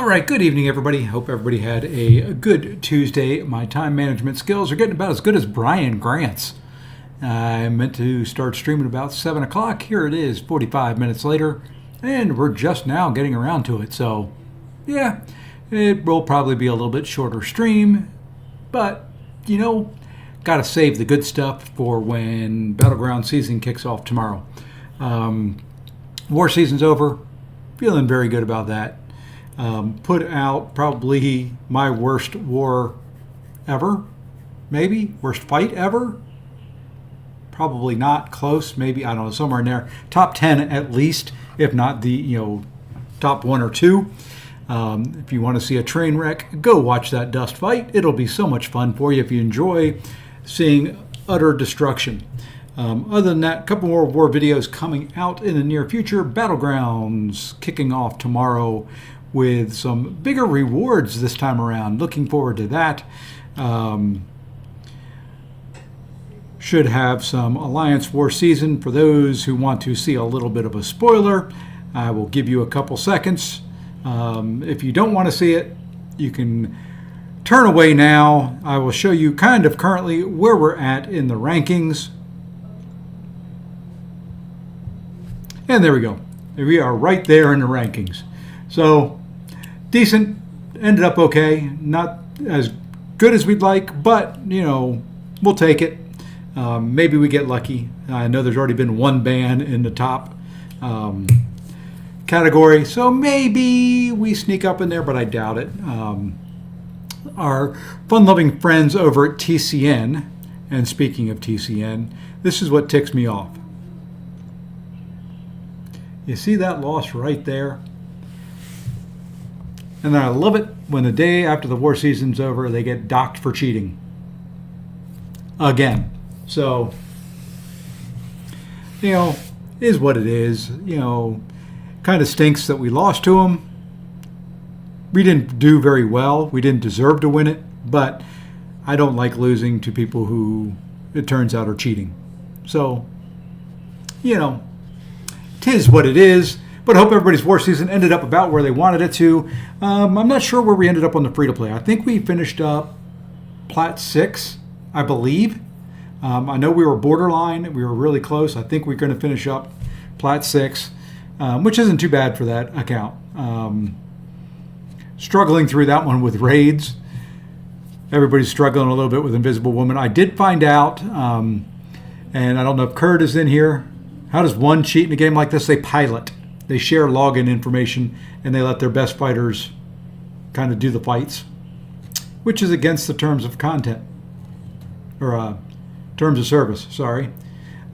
All right, good evening, everybody. Hope everybody had a good Tuesday. My time management skills are getting about as good as Brian Grant's. I meant to start streaming about 7 o'clock. Here it is, 45 minutes later, and we're just now getting around to it. So, yeah, it will probably be a little bit shorter stream, but, got to save the good stuff for when Battleground season kicks off tomorrow. War season's over. Feeling very good about that. Put out probably my worst war ever, maybe worst fight ever. Probably not close. Maybe, I don't know, somewhere in there. Top 10 at least, if not the top 1 or 2. If you want to see a train wreck, go watch that dust fight. It'll be so much fun for you if you enjoy seeing utter destruction. Other than that, a couple more war videos coming out in the near future. Battlegrounds kicking off tomorrow with some bigger rewards this time around. Looking forward to that. Should have some Alliance War season. For those who want to see a little bit of a spoiler, I will give you a couple seconds. If you don't want to see it, you can turn away now. I will show you kind of currently where we're at in the rankings. And there we go. We are right there in the rankings. So, decent. Ended up okay. Not as good as we'd like, but, we'll take it. Maybe we get lucky. I know there's already been one ban in the top category, so maybe we sneak up in there, but I doubt it. Our fun-loving friends over at TCN, and speaking of TCN, this is what ticks me off. You see that loss right there? And I love it when the day after the war season's over, they get docked for cheating. Again. So, is what it is. Kind of stinks that we lost to them. We didn't do very well. We didn't deserve to win it. But I don't like losing to people who, it turns out, are cheating. So, tis what it is. But I hope everybody's war season ended up about where they wanted it to. I'm not sure where we ended up on the free-to-play. I think we finished up Plat 6, I believe. I know we were borderline. We were really close. I think we're going to finish up Plat 6, which isn't too bad for that account. Struggling through that one with raids. Everybody's struggling a little bit with Invisible Woman. I did find out, and I don't know if Kurt is in here, how does one cheat in a game like this? They pilot. They share login information, and they let their best fighters kind of do the fights, which is against the terms of content, or terms of service, sorry.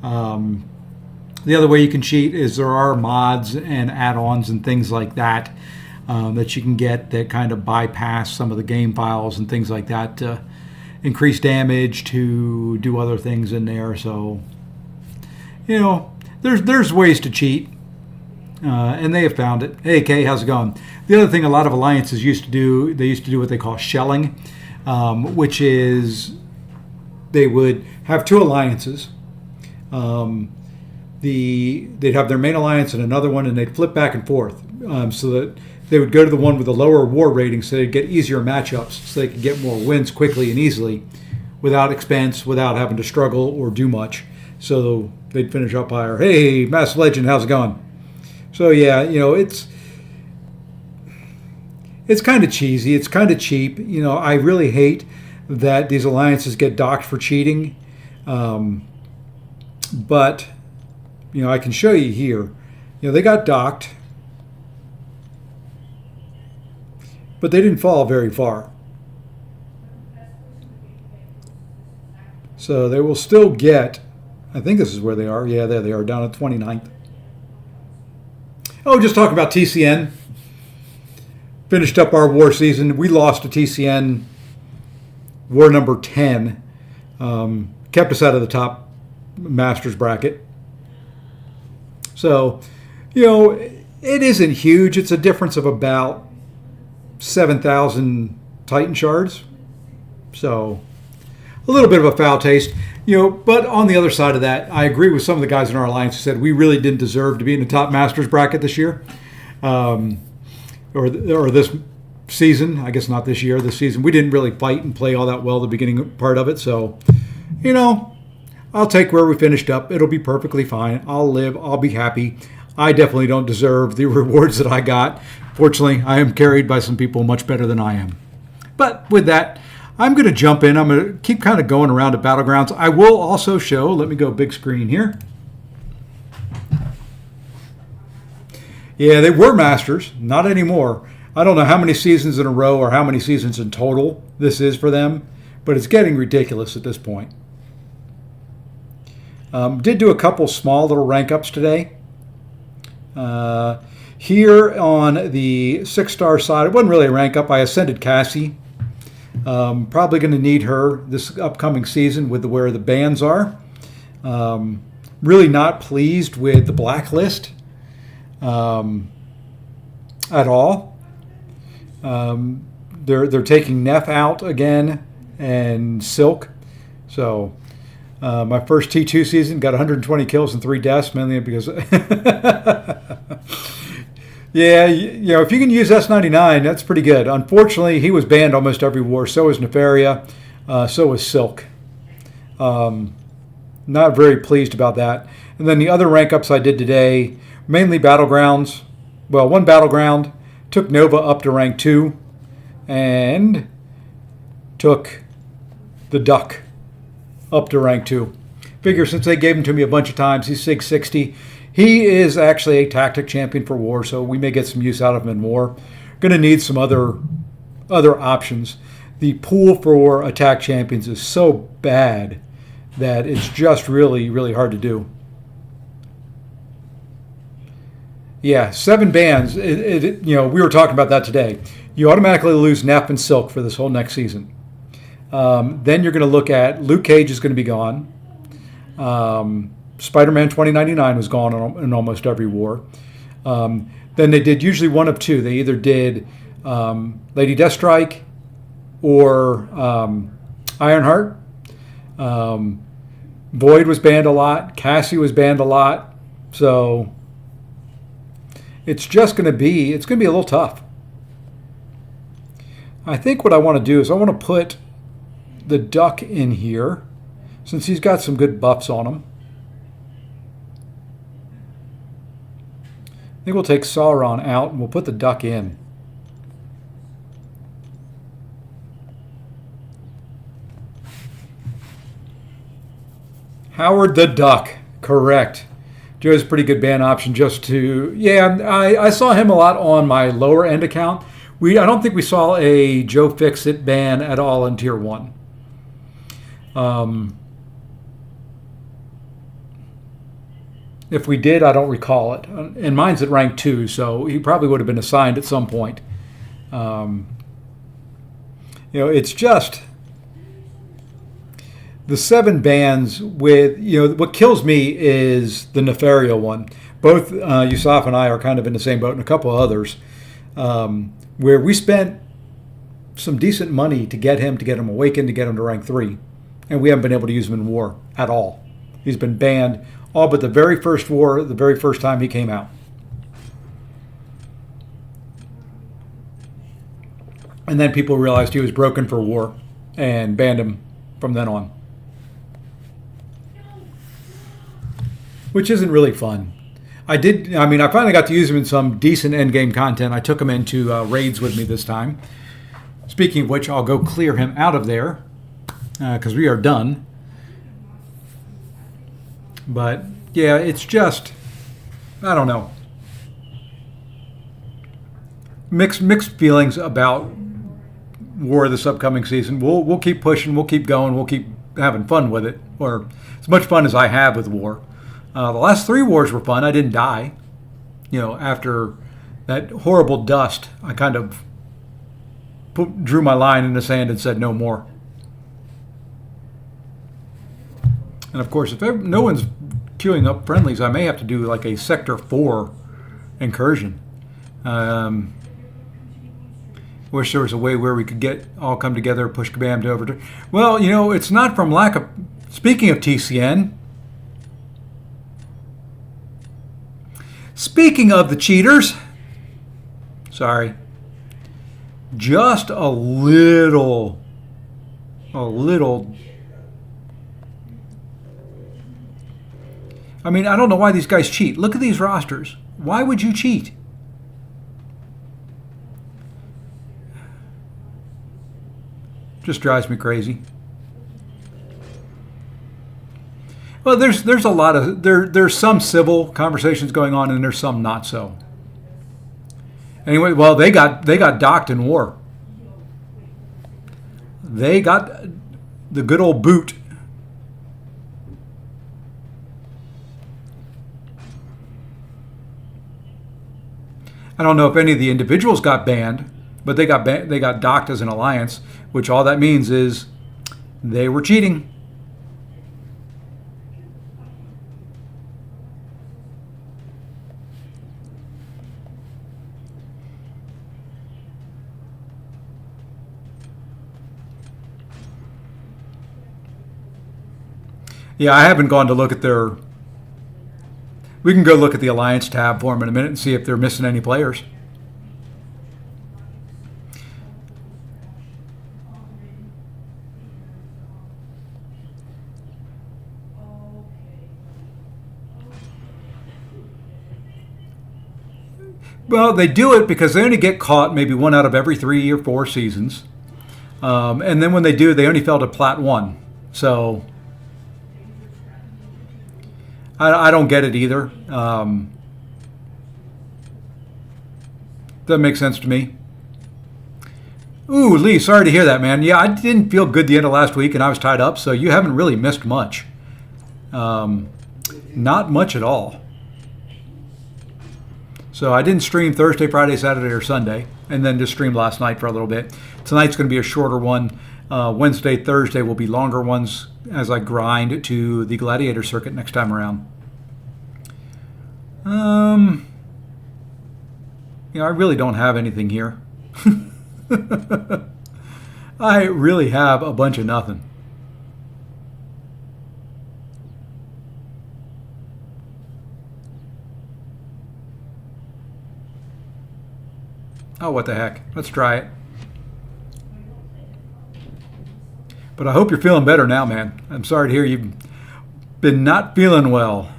The other way you can cheat is there are mods and add-ons and things like that that you can get that kind of bypass some of the game files and things like that to increase damage, to do other things in there. So, there's ways to cheat. And they have found it. Hey, Kay, how's it going? The other thing a lot of alliances used to do, they used to do what they call shelling, which is they would have two alliances. They'd have their main alliance and another one, and they'd flip back and forth so that they would go to the one with the lower war rating so they'd get easier matchups so they could get more wins quickly and easily without expense, without having to struggle or do much. So they'd finish up higher. Hey, Mass Legend, how's it going? So yeah, it's kind of cheesy. It's kind of cheap. I really hate that these alliances get docked for cheating. But, I can show you here. They got docked, but they didn't fall very far. So they will still get, I think this is where they are. Yeah, there they are, down at 29th. Oh, just talking about TCN. Finished up our war season. We lost to TCN, war number 10. Kept us out of the top Masters bracket. So, it isn't huge. It's a difference of about 7,000 Titan shards. So, a little bit of a foul taste. But on the other side of that, I agree with some of the guys in our alliance who said we really didn't deserve to be in the top Masters bracket this year, or this season. I guess not this year, this season. We didn't really fight and play all that well the beginning part of it. So, I'll take where we finished up. It'll be perfectly fine. I'll live. I'll be happy. I definitely don't deserve the rewards that I got. Fortunately, I am carried by some people much better than I am. But with that, I'm going to jump in. I'm going to keep kind of going around at Battlegrounds. I will also show, let me go big screen here. Yeah, they were Masters, not anymore. I don't know how many seasons in a row or how many seasons in total this is for them, but it's getting ridiculous at this point. Did do a couple small little rank ups today. Here on the 6-star side, it wasn't really a rank up. I ascended Cassie. Probably going to need her this upcoming season with where the bands are. Really not pleased with the blacklist at all. They're taking Neff out again and Silk. So my first T2 season got 120 kills and 3 deaths, mainly because yeah, if you can use S99, that's pretty good. Unfortunately, he was banned almost every war. So was Nefaria. So was Silk. Not very pleased about that. And then the other rank ups I did today, mainly Battlegrounds. Well, one Battleground. Took Nova up to rank 2. And took the Duck up to rank 2. Figure since they gave him to me a bunch of times, he's 660. He is actually a tactic champion for war, so we may get some use out of him in war. Going to need some other options. The pool for attack champions is so bad that it's just really, really hard to do. Yeah, 7 bans. We were talking about that today. You automatically lose Neff and Silk for this whole next season. Then you're going to look at Luke Cage is going to be gone. Spider-Man 2099 was gone in almost every war. Then they did usually one of two. They either did Lady Deathstrike or Ironheart. Void was banned a lot. Cassie was banned a lot. So it's going to be a little tough. I think what I want to do is I want to put the Duck in here since he's got some good buffs on him. I think we'll take Sauron out and we'll put the Duck in. Howard the Duck, correct. Joe's a pretty good ban option just to, I saw him a lot on my lower end account. I don't think we saw a Joe Fix-It ban at all in Tier 1. If we did, I don't recall it. And mine's at rank 2, so he probably would have been assigned at some point. It's just the 7 bans with, what kills me is the Nefaria one. Both Yusuf and I are kind of in the same boat and a couple of others, where we spent some decent money to get him awakened, to get him to rank 3. And we haven't been able to use him in war at all. He's been banned all but the very first war, the very first time he came out. And then people realized he was broken for war and banned him from then on. Which isn't really fun. I finally got to use him in some decent endgame content. I took him into raids with me this time. Speaking of which, I'll go clear him out of there because we are done. But yeah, it's just, I don't know. Mixed feelings about war this upcoming season. We'll keep pushing, we'll keep going, we'll keep having fun with it, or as much fun as I have with war. The last 3 wars were fun. I didn't die. After that horrible dust, I kind of drew my line in the sand and said no more. And of course, if no one's queuing up friendlies, I may have to do like a Sector 4 incursion. Wish there was a way where we could all come together, push Kabam to overturn. Well, it's not from lack of... Speaking of TCN... Speaking of the cheaters... Sorry. Just a little. A little. I mean, I don't know why these guys cheat. Look at these rosters. Why would you cheat? Just drives me crazy. Well, there's a lot of there's some civil conversations going on, and there's some not so. Anyway, well, they got docked in war. They got the good old boot. I don't know if any of the individuals got banned, but they got docked as an alliance, which all that means is they were cheating. Yeah, I haven't gone to look at their. We can go look at the Alliance tab for them in a minute and see if they're missing any players. Well, they do it because they only get caught maybe one out of every 3 or 4 seasons. And then when they do, they only fell to Plat 1. So I don't get it either. Doesn't make sense to me. Ooh, Lee, sorry to hear that, man. Yeah, I didn't feel good the end of last week, and I was tied up, so you haven't really missed much. Not much at all. So I didn't stream Thursday, Friday, Saturday, or Sunday, and then just streamed last night for a little bit. Tonight's going to be a shorter one. Wednesday, Thursday will be longer ones as I grind to the Gladiator circuit next time around. I really don't have anything here. I really have a bunch of nothing. Oh, what the heck. Let's try it. But I hope you're feeling better now, man. I'm sorry to hear you've been not feeling well.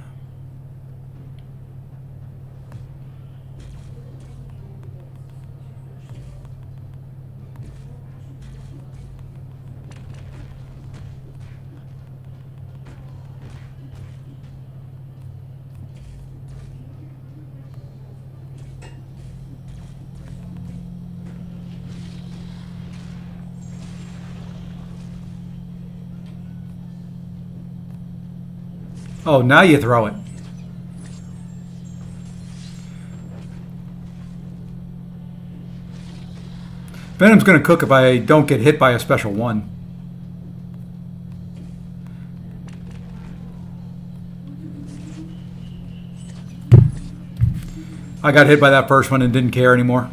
Oh, now you throw it. Venom's going to cook if I don't get hit by a special one. I got hit by that first one and didn't care anymore.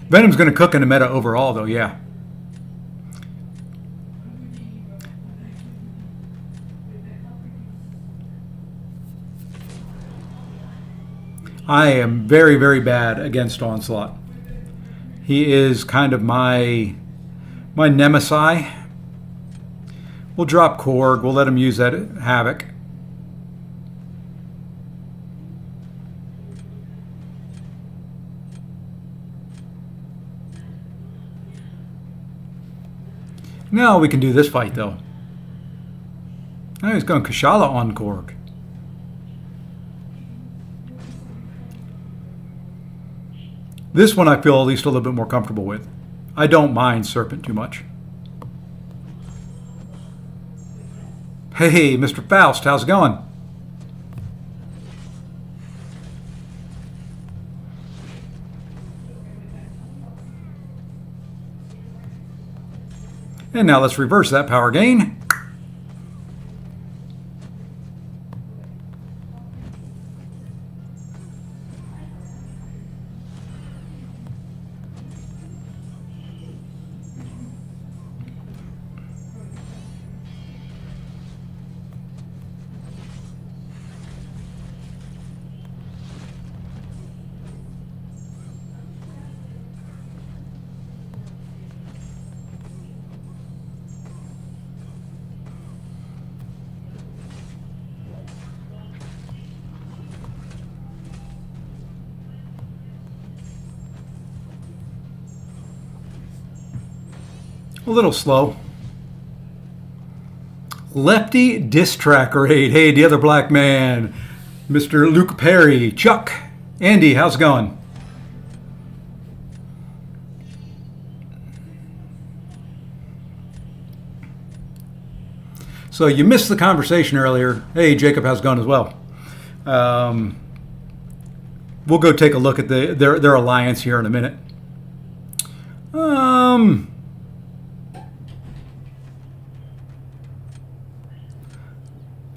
Venom's going to cook in the meta overall, though, yeah. I am very, very bad against Onslaught. He is kind of my nemesis. We'll drop Korg. We'll let him use that Havoc. Now we can do this fight, though. Now he's going Kashala on Korg. This one I feel at least a little bit more comfortable with. I don't mind Serpent too much. Hey, Mr. Faust, how's it going? And now let's reverse that power gain. A little slow. Lefty Diss Track Raid. Hey, the other black man. Mr. Luke Perry. Chuck. Andy, how's it going? So you missed the conversation earlier. Hey, Jacob, how's it going as well? We'll go take a look at their alliance here in a minute.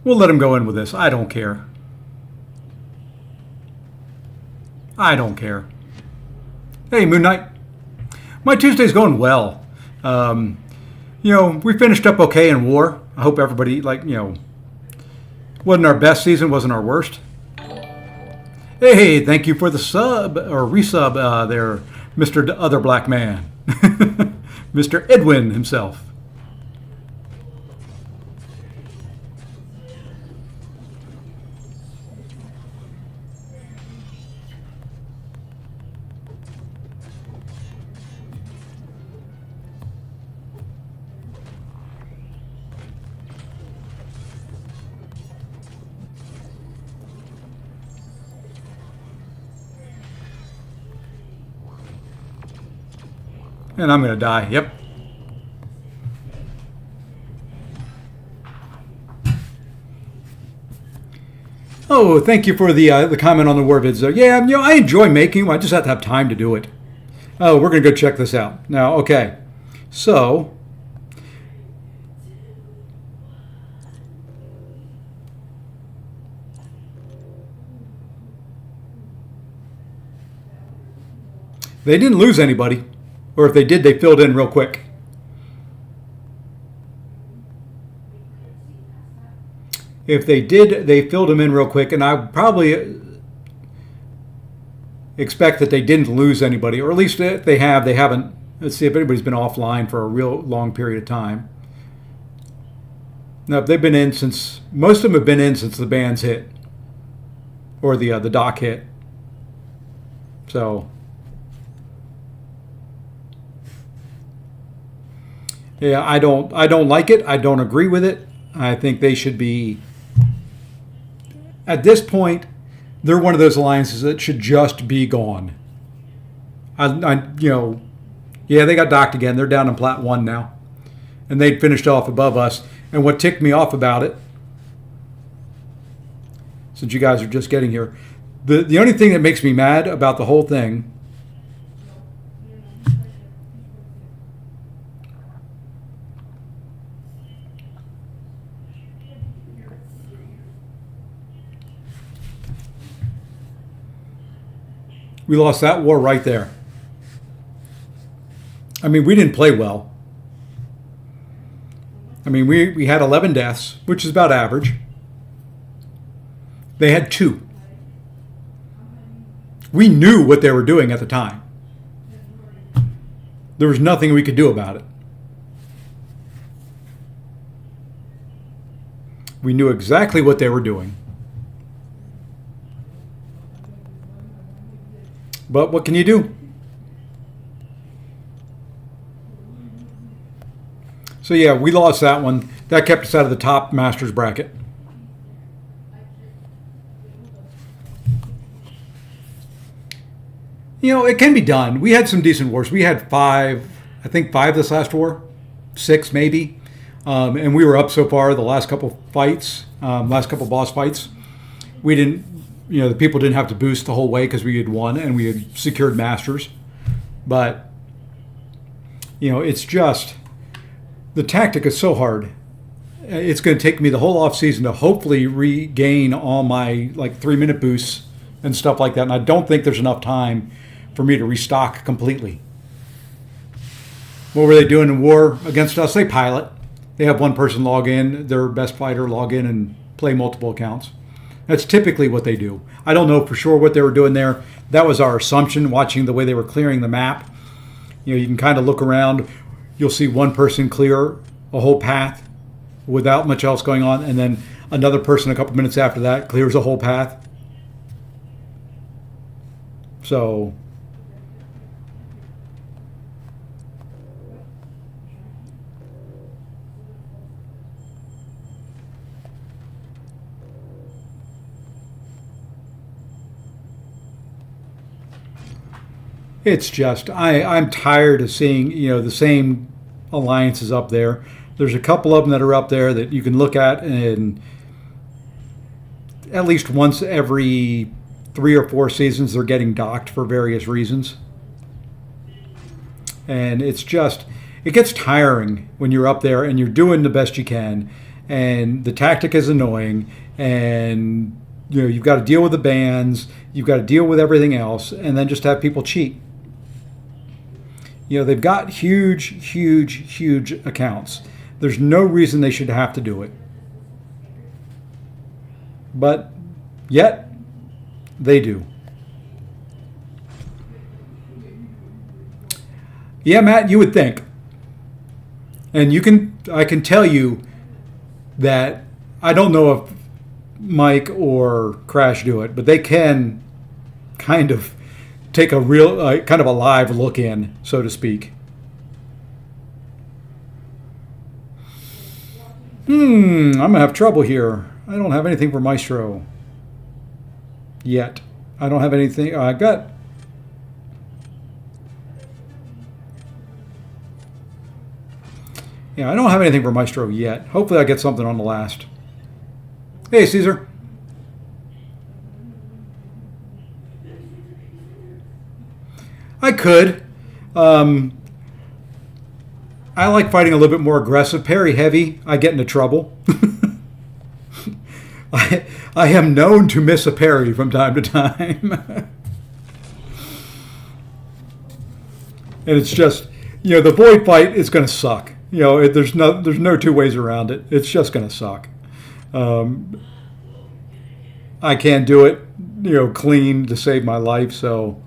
We'll let him go in with this. I don't care. I don't care. Hey, Moon Knight. My Tuesday's going well. We finished up okay in war. I hope everybody, wasn't our best season, wasn't our worst. Hey, thank you for the sub, or resub there, Mr. Other Black Man. Mr. Edwin himself. And I'm going to die. Yep. Oh, thank you for the comment on the war vids. Yeah, I enjoy making them. I just have to have time to do it. Oh, we're going to go check this out. Now, okay. So, they didn't lose anybody. Or if they did, they filled in real quick. If they did, they filled them in real quick. And I probably expect that they didn't lose anybody. Or at least if they have, they haven't. Let's see if anybody's been offline for a real long period of time. No, they've been in since, most of them have been in since the bands hit. Or the dock hit. So... yeah, I don't like it. I don't agree with it. I think they should be, at this point, they're one of those alliances that should just be gone. Yeah, they got docked again. They're down in Plat 1 now. And they finished off above us. And what ticked me off about it, since you guys are just getting here, the only thing that makes me mad about the whole thing we lost that war right there. I mean, we didn't play well. I mean, we had 11 deaths, which is about average. They had 2. We knew what they were doing at the time. There was nothing we could do about it. We knew exactly what they were doing. But what can you do? So yeah, we lost that one. That kept us out of the top Masters bracket. It can be done. We had some decent wars. We had 5, I think 5 this last war. 6 maybe. And we were up so far the last couple fights, last couple boss fights. We didn't... the people didn't have to boost the whole way because we had won and we had secured Masters. But, it's just, the tactic is so hard. It's going to take me the whole off season to hopefully regain all my 3-minute boosts and stuff like that. And I don't think there's enough time for me to restock completely. What were they doing in war against us? They pilot. They have one person log in, their best fighter log in and play multiple accounts. That's typically what they do. I don't know for sure what they were doing there. That was our assumption, watching the way they were clearing the map. You can kind of look around. You'll see one person clear a whole path without much else going on, and then another person a couple minutes after that clears a whole path. So It's just I'm tired of seeing the same alliances up there. There's a couple of them that are up there that you can look at, and at least once every 3 or 4 seasons they're getting docked for various reasons. And it's just, it gets tiring when you're up there and you're doing the best you can, and the tactic is annoying, and you've got to deal with the bans, you've got to deal with everything else, and then just have people cheat. They've got huge accounts. There's no reason they should have to do it. But yet, they do. Yeah, Matt, you would think. And I can tell you that I don't know if Mike or Crash do it, but they can kind of take a real, kind of a live look in, so to speak. I'm going to have trouble here. I don't have anything for Maestro yet. I don't have anything. I've got... Yeah, I don't have anything for Maestro yet. Hopefully I get something on the last. Hey, Caesar. I could. I like fighting a little bit more aggressive. Parry heavy, I get into trouble. I am known to miss a parry from time to time. And it's just, the void fight is going to suck. There's no two ways around it. It's just going to suck. I can't do it, clean to save my life, so...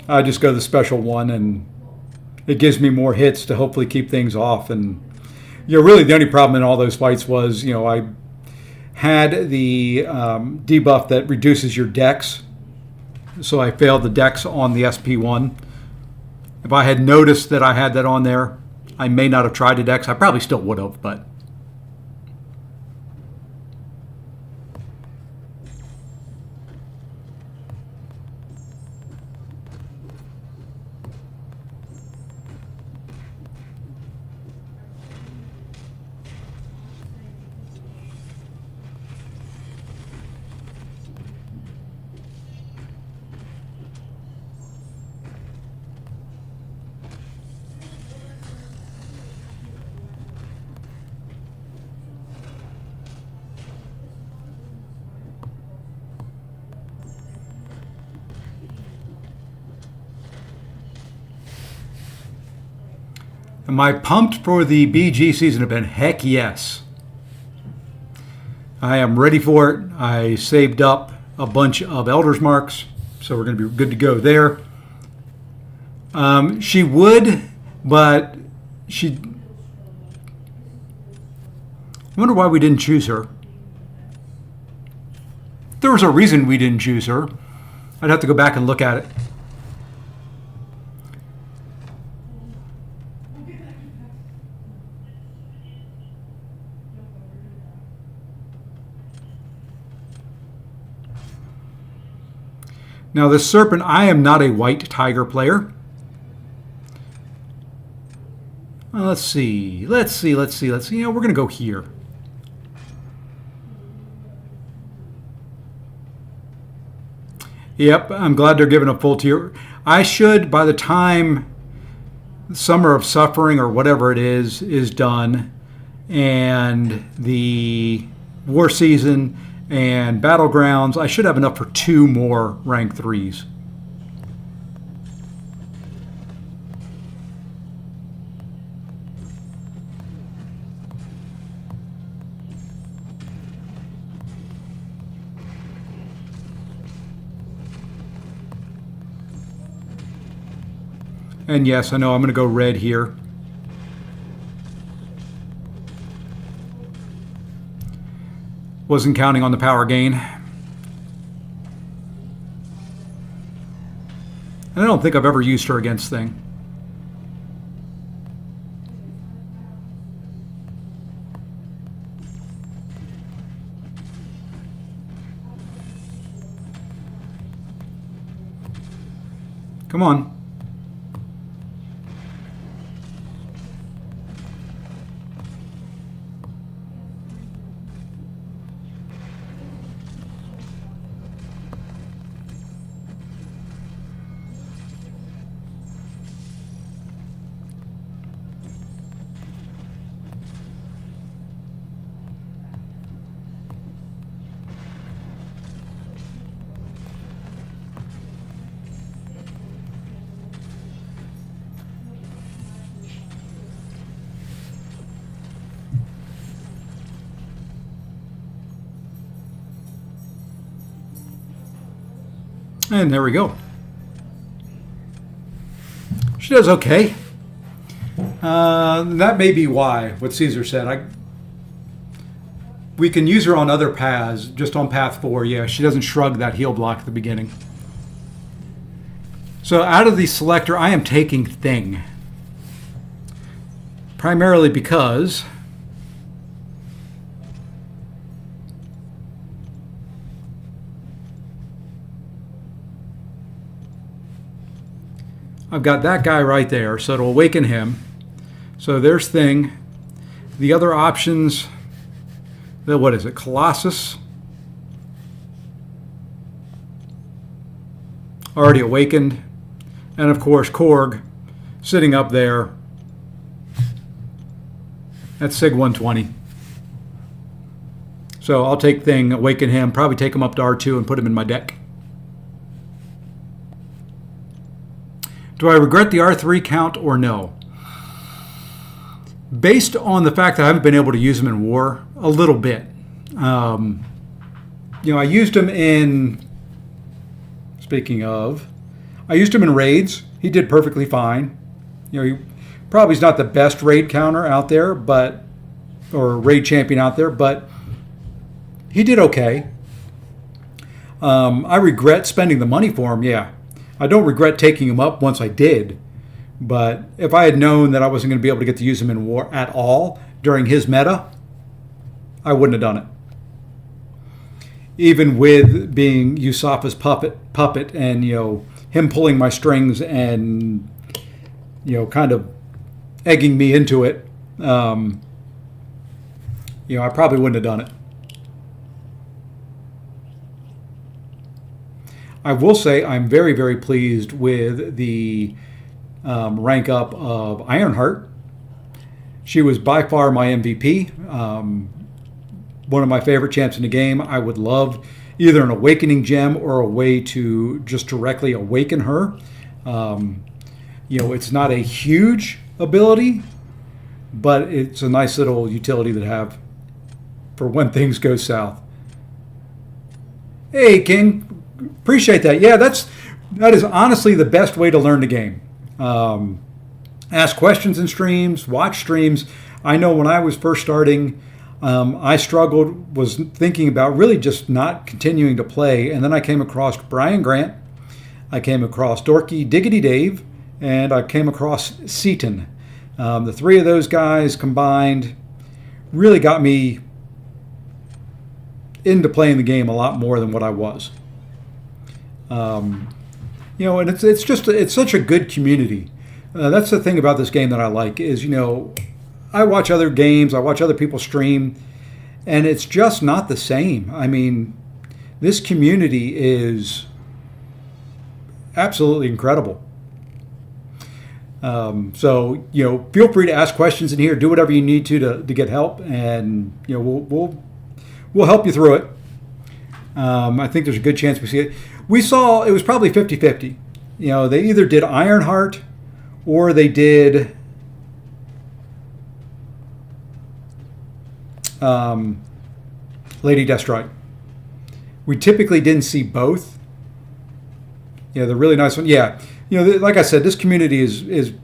I just go to the special one, and it gives me more hits to hopefully keep things off. And really the only problem in all those fights was I had the debuff that reduces your dex, so I failed the dex on the SP1. If I had noticed that I had that on there, I may not have tried the dex. I probably still would have, but... Am I pumped for the BG season event? Heck yes. I am ready for it. I saved up a bunch of Elder's Marks, so we're going to be good to go there. She would, but I wonder why we didn't choose her. There was a reason we didn't choose her. I'd have to go back and look at it. Now, this Serpent, I am not a white tiger player. Let's see. We're going to go here. Yep, I'm glad they're giving a full tier. I should, by the time Summer of Suffering or whatever it is done, and the War Season and Battlegrounds, I should have enough for 2 more rank 3s. And yes, I know I'm going to go red here. Wasn't counting on the power gain. And I don't think I've ever used her against Thing. Come on. And there we go. She does okay. That may be why, what Caesar said. We can use her on other paths, just on path 4. Yeah, she doesn't shrug that heal block at the beginning. So out of the selector, I am taking Thing. Primarily because I've got that guy right there, so it'll awaken him. So there's Thing. The other options, what is it, Colossus? Already awakened. And of course, Korg, sitting up there. That's Sig 120. So I'll take Thing, awaken him, probably take him up to R2 and put him in my deck. Do I regret the R3 count or no? Based on the fact that I haven't been able to use him in war, a little bit. I used him in, speaking of, I used him in raids. He did perfectly fine. He probably is not the best raid counter out there, or raid champion out there, but he did okay. I regret spending the money for him, yeah. I don't regret taking him up once I did, but if I had known that I wasn't going to be able to get to use him in war at all during his meta, I wouldn't have done it. Even with being Yusafa's puppet and, him pulling my strings and, kind of egging me into it, I probably wouldn't have done it. I will say I'm very, very pleased with the rank up of Ironheart. She was by far my MVP. One of my favorite champs in the game. I would love either an awakening gem or a way to just directly awaken her. It's not a huge ability, but it's a nice little utility to have for when things go south. Hey, King. Appreciate that. Yeah, that is honestly the best way to learn the game. Ask questions in streams, watch streams. I know when I was first starting, I struggled, was thinking about really just not continuing to play. And then I came across Brian Grant. I came across Dorky Diggity Dave. And I came across Seaton. The three of those guys combined really got me into playing the game a lot more than what I was. And it's such a good community. That's the thing about this game that I like is, I watch other games, I watch other people stream, and it's just not the same. I mean, this community is absolutely incredible. So feel free to ask questions in here. Do whatever you need to get help, and we'll help you through it. I think there's a good chance we see it. We saw it was probably 50-50. They either did Ironheart or they did Lady Deathstrike. We typically didn't see both. The really nice one. Yeah, like I said, this community is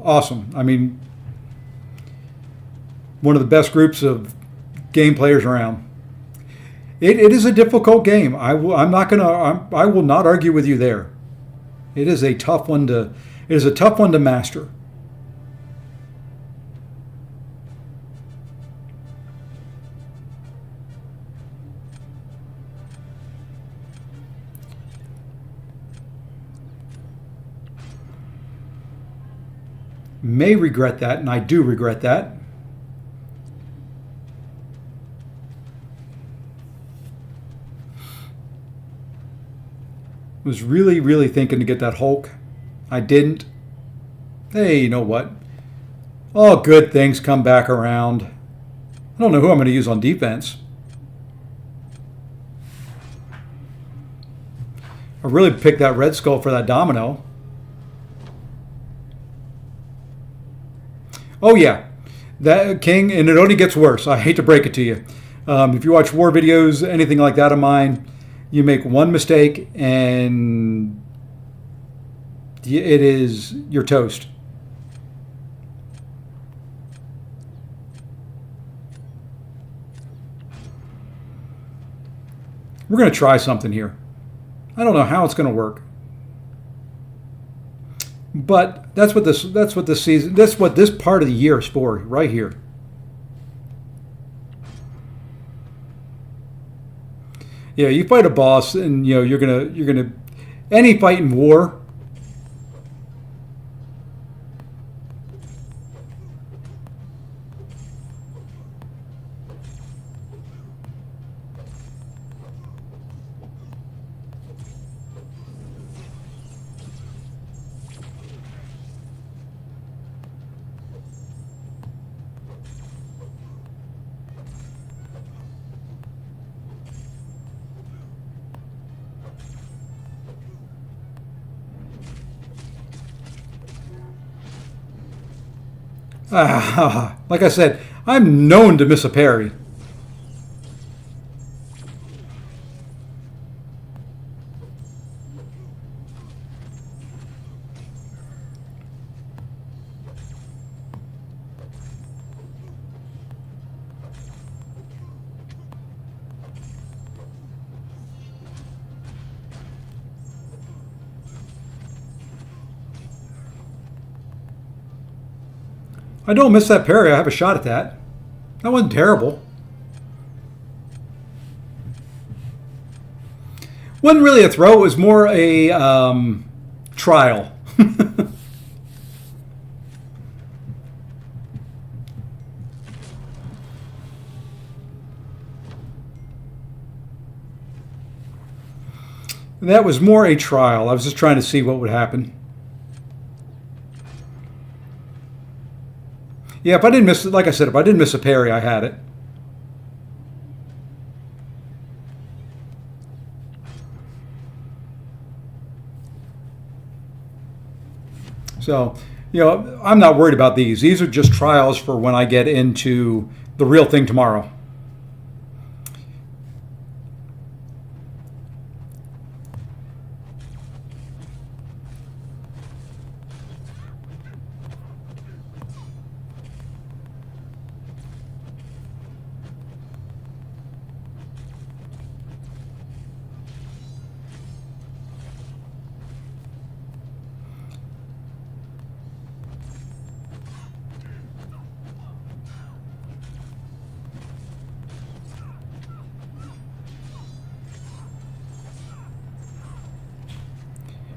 awesome. I mean, one of the best groups of game players around. It is a difficult game. I will not argue with you there. It is a tough one to master. may regret that, and I do regret that. Was really, really thinking to get that Hulk. I didn't. Hey, you know what? All good things come back around. I don't know who I'm going to use on defense. I really picked that Red Skull for that Domino. Oh yeah, that King, and it only gets worse. I hate to break it to you. If you watch war videos, anything like that of mine, you make one mistake and you're toast. We're going to try something here. I don't know how it's going to work. But that's what this season, that's what this part of the year is for, right here. Yeah, you fight a boss, and you're gonna any fight in war. Like I said, I'm known to miss a parry. I don't miss that parry. I have a shot at that. That wasn't terrible. Wasn't really a throw. It was more a trial. That was more a trial. I was just trying to see what would happen. Yeah, if I didn't miss, like I said, if I didn't miss a parry, I had it. So, I'm not worried about these. These are just trials for when I get into the real thing tomorrow.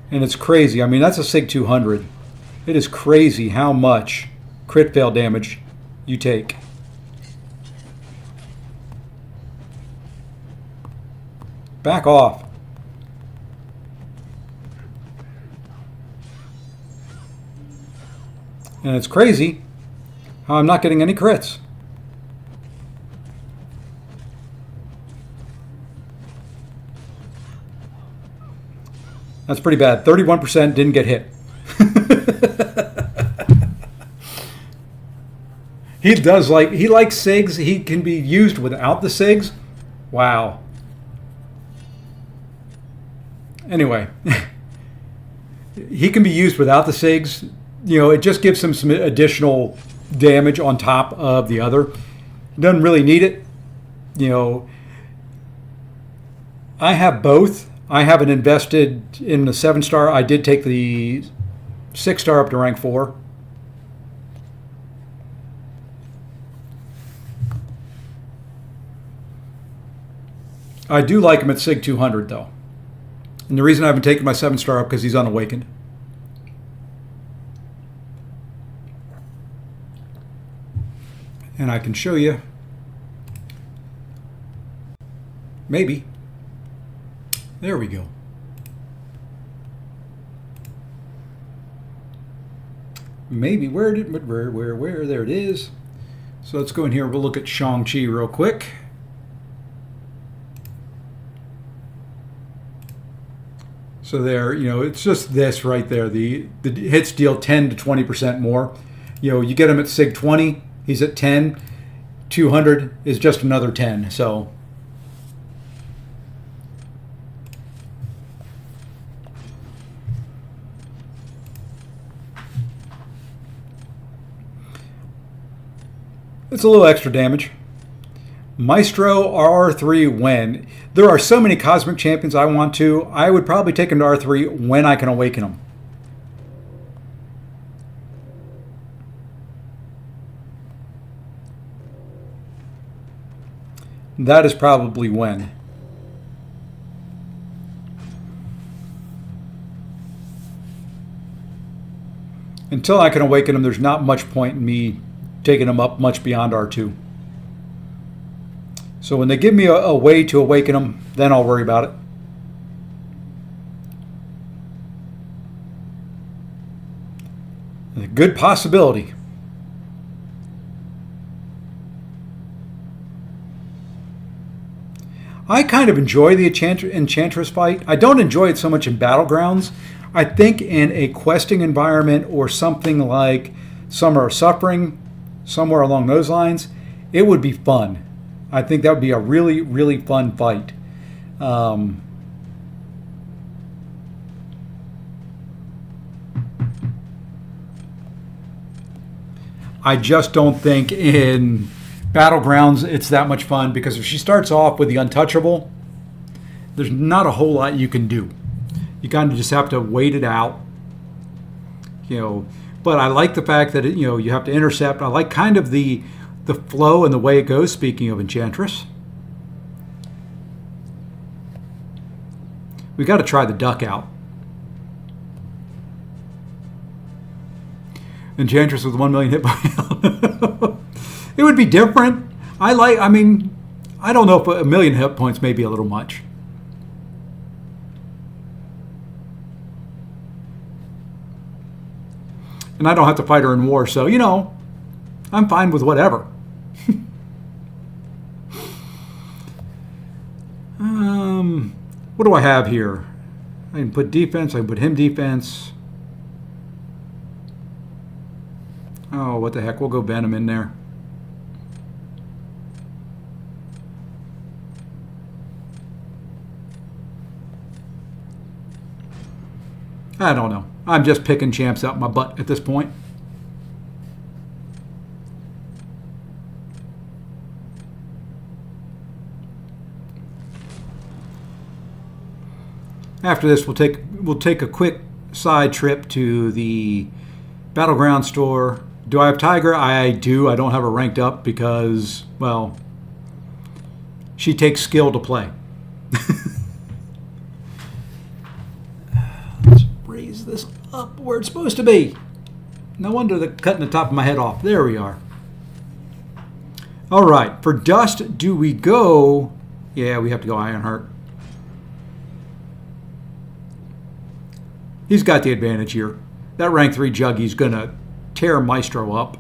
And it's crazy. I mean, that's a SIG 200. It is crazy how much crit fail damage you take. Back off. And it's crazy how I'm not getting any crits. That's pretty bad. 31% didn't get hit. He likes SIGs. He can be used without the SIGs. Wow. Anyway, he can be used without the SIGs. It just gives him some additional damage on top of the other. Doesn't really need it. I have both. I haven't invested in the 7-star. I did take the 6-star up to rank 4. I do like him at SIG 200 though. And the reason I haven't taken my 7-star up because he's unawakened. and I can show you. Maybe. There we go. Maybe. Where? There it is. So let's go in here. We'll look at Shang-Chi real quick. So there, it's just this right there. The hits deal 10 to 20% more. You get him at Sig 20, he's at 10. 200 is just another 10. So it's a little extra damage. Maestro R3 when. There are so many Cosmic Champions I want to. I would probably take him to R3 when I can awaken him. That is probably when. Until I can awaken him, there's not much point in me taking him up much beyond R2. So when they give me a way to awaken him, then I'll worry about it. A good possibility. I kind of enjoy the Enchantress fight. I don't enjoy it so much in Battlegrounds. I think in a questing environment or something like Summer of Suffering, somewhere along those lines, it would be fun. I think that would be a really, really fun fight. I just don't think in Battlegrounds it's that much fun, because if she starts off with the Untouchable, there's not a whole lot you can do. You kind of just have to wait it out. But I like the fact that you have to intercept. I like kind of the flow and the way it goes, speaking of Enchantress. We got to try the duck out. Enchantress with 1 million hit points. It would be different. I don't know if 1 million hit points may be a little much. And I don't have to fight her in war, so, I'm fine with whatever. What do I have here? I can put defense. I can put him defense. Oh, what the heck? We'll go Venom in there. I don't know. I'm just picking champs out my butt at this point. After this, we'll take a quick side trip to the Battleground store. Do I have Tiger? I do. I don't have her ranked up because, well, she takes skill to play. Let's raise this up where it's supposed to be. No wonder they're cutting the top of my head off. There we are. All right. For Dust, do we go? Yeah, we have to go Ironheart. He's got the advantage here. That rank 3 Juggy's going to tear Maestro up.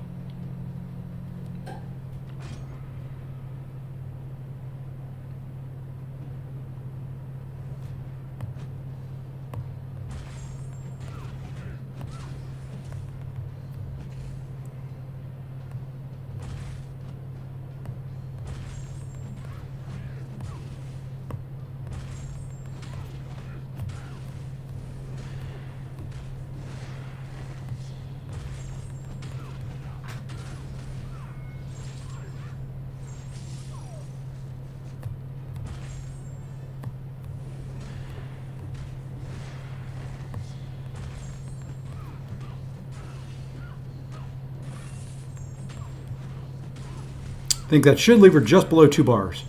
I think that should leave her just below 2 bars.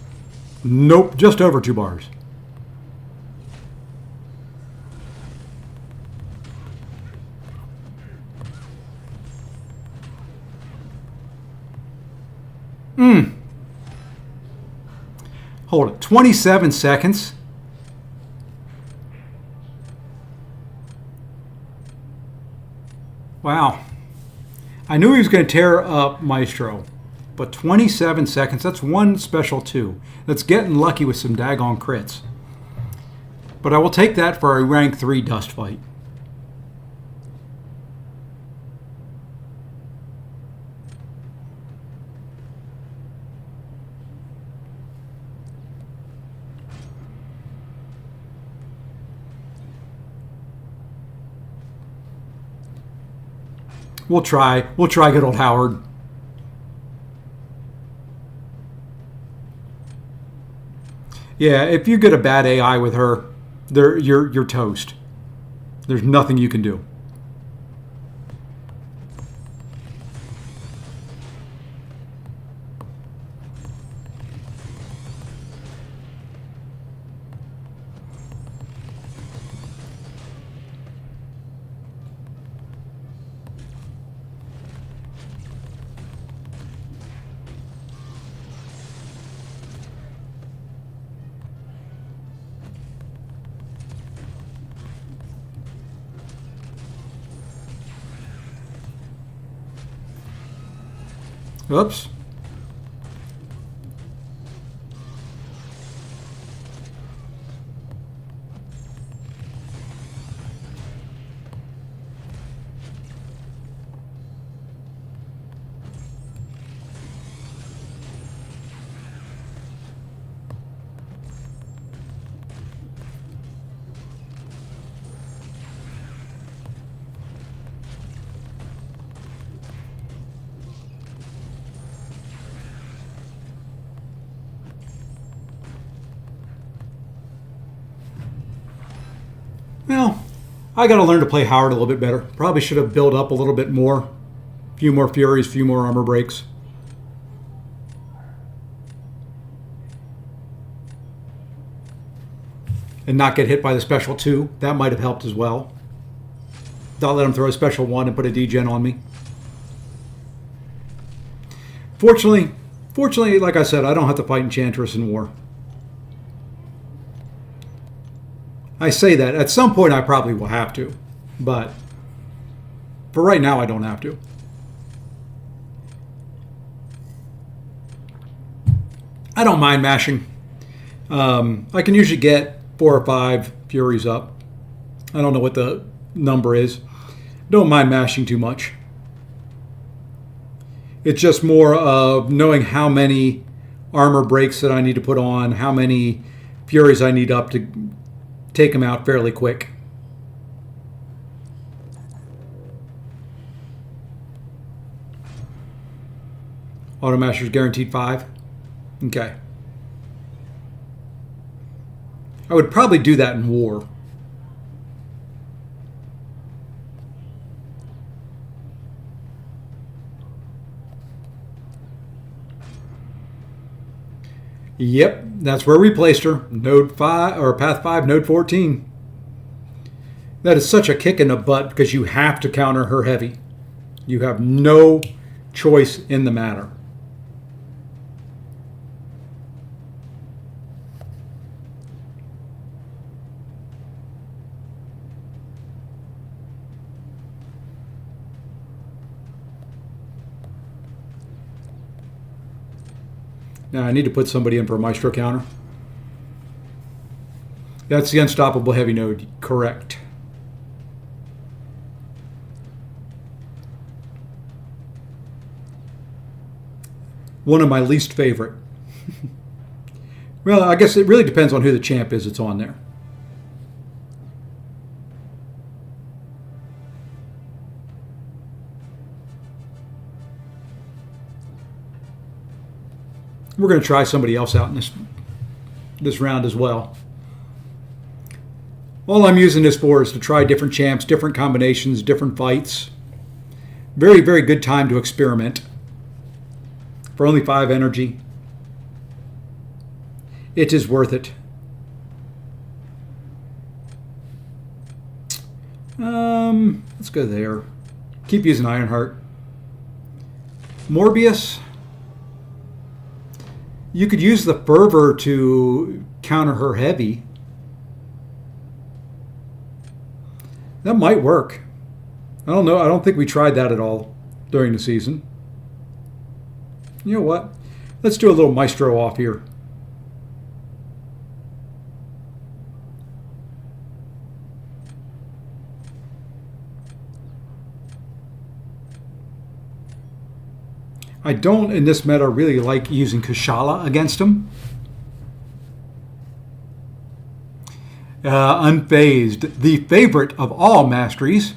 Nope, just over 2 bars. Hold it. 27 seconds. Wow. I knew he was going to tear up Maestro. But 27 seconds, that's one special 2. That's getting lucky with some daggone crits. But I will take that for a rank 3 dust fight. We'll try good old Howard. Yeah, if you get a bad AI with her, you're toast. There's nothing you can do. Oops. Well, I got to learn to play Howard a little bit better. Probably should have built up a little bit more. A few more Furies, a few more armor breaks. And not get hit by the special 2. That might have helped as well. Don't let him throw a special 1 and put a degen on me. Fortunately, like I said, I don't have to fight Enchantress in war. I say that. At some point I probably will have to. But for right now I don't have to. I don't mind mashing. I can usually get 4 or 5 Furies up. I don't know what the number is. Don't mind mashing too much. It's just more of knowing how many armor breaks that I need to put on, how many Furies I need up to take them out fairly quick. Automaster's guaranteed 5. Okay. I would probably do that in war. Yep, that's where we placed her. Node 5 or Path 5, Node 14. That is such a kick in the butt because you have to counter her heavy. You have no choice in the matter. Now I need to put somebody in for a Maestro counter. That's the unstoppable heavy node, correct. One of my least favorite. Well, I guess it really depends on who the champ is that's on there. We're going to try somebody else out in this round as well. All I'm using this for is to try different champs, different combinations, different fights. Very, very good time to experiment. For only 5 energy. It is worth it. Let's go there. Keep using Ironheart. Morbius. You could use the fervor to counter her heavy. That might work. I don't know. I don't think we tried that at all during the season. You know what? Let's do a little maestro off here. I don't, in this meta, really like using Kushala against him. Unfazed, the favorite of all masteries.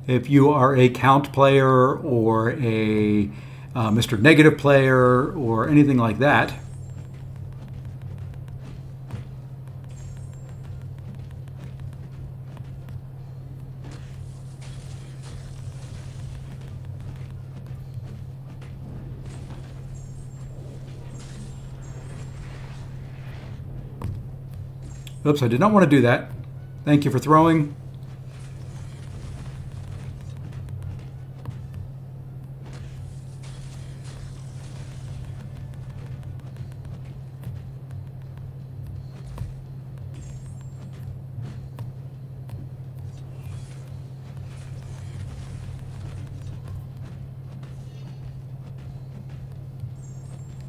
If you are a count player or a Mr. Negative player or anything like that. Oops, I did not want to do that. Thank you for throwing.